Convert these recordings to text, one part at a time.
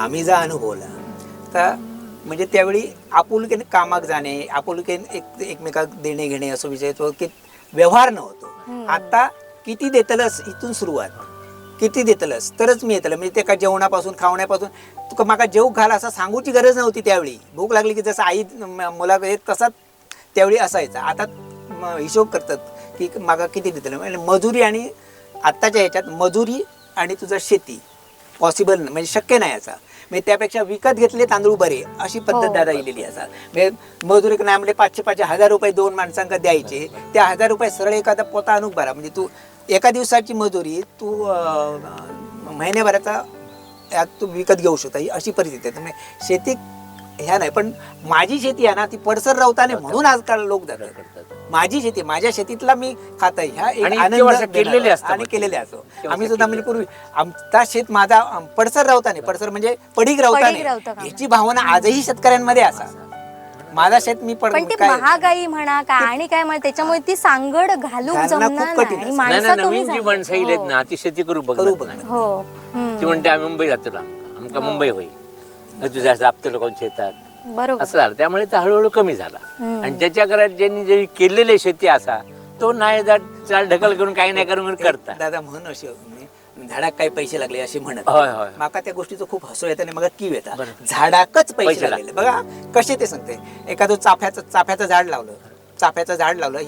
आम्ही जा अनुभवला तर म्हणजे त्यावेळी आपुलकीने कामाक जाणे, आपुलकीने एकमेकाक देणे घेणे असं विषय तो की व्यवहार नव्हतो. आता किती देतलस इथून सुरुवात, किती देतलस तरच मी येतलं. म्हणजे ते का जेवणापासून खावण्यापासून तुका माका जेव घाल असं सांगूची गरज नव्हती. त्यावेळी भूक लागली की जसं आई मुला तसाच त्यावेळी असायचा. आता हिशोब करतात की मागा किती देतलं. म्हणजे मजुरी आणि आत्ताच्या ह्याच्यात मजुरी आणि तुझं शेती पॉसिबल म्हणजे शक्य नाही याचा. म्हणजे त्यापेक्षा विकत घेतले तांदूळ बरे अशी पद्धत दादा इलेली असा. म्हणजे मजुरी नाही म्हणजे 500-500 रुपये 2 माणसांका द्यायचे. त्या 1000 रुपये सरळ एखादा पोता आणूक बरा. म्हणजे तू एका दिवसाची मजुरी तू महिन्याभराचा यात तू विकत घेऊ शकता अशी परिस्थिती आहे. म्हणजे शेती ह्या नाही. पण माझी शेती आहे ना ती पडसर रावताने म्हणून आजकाल लोक जातात. माझी शेती, माझ्या शेतीतला मी खात आहे ह्या एक आनंद केलेले असतात आणि केलेले असो. आम्ही सुद्धा म्हणजे पूर्वी आमचा शेत माझा पडसर रावताने, पडसर म्हणजे पडीक रावताने ह्याची भावना आजही शेतकऱ्यांमध्ये असा. माझा शेत मी पण ती महागाई म्हणा काय आणि काय म्हणा त्याच्यामुळे ती सांगड घालून जमणार नाही. नवीन जी माणसं येईल ना ती शेती करू बघत नाही. हो ती म्हणते आम्ही मुंबई जातो ना, आमका मुंबई होईल तुझ्या जापतं लोक शेतात बरोबर असं झालं. त्यामुळे ते हळूहळू कमी झाला. आणि ज्याच्या घरात ज्यांनी केलेले शेती असा तो नाही चाल ढकल करून काही नाही करून करतात. दादा म्हणून अशी झाडाक काही पैसे लागले असे म्हणत. होय होय माका त्या गोष्टीचं खूप हसू येतं आणि मग की येतात झाडाकच पैसे लागले. बघा कसे ते सांगते. एखादं चाफ्याचं झाड लावलं, चाफ्याचं झाड लावलं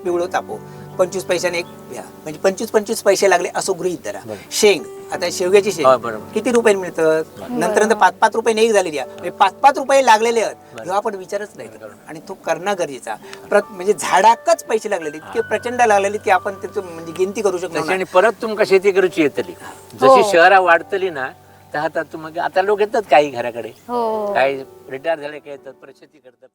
पिवळं चापो 25 पैशाने एक घ्या म्हणजे 25 पैसे लागले असं गृहीत धरा. शेंग आता शेवग्याची शेंग किती रुपये मिळतं, नंतर 5-5 रुपये एक झालेली आहे. 5-5 रुपये लागलेले आहेत ह्यो आपण विचारच नाही. आणि तो करणं गरजेचा. म्हणजे झाडाकच पैसे लागलेले इतके प्रचंड लागलेले की आपण त्याचं म्हणजे गिनती करू शकतो. आणि परत तुमका शेती करूची येतली जशी शहरा वाढतली ना तर आता लोक येतात काही घराकडे काही रिटायर झाले काही येतात परत शेती करतात.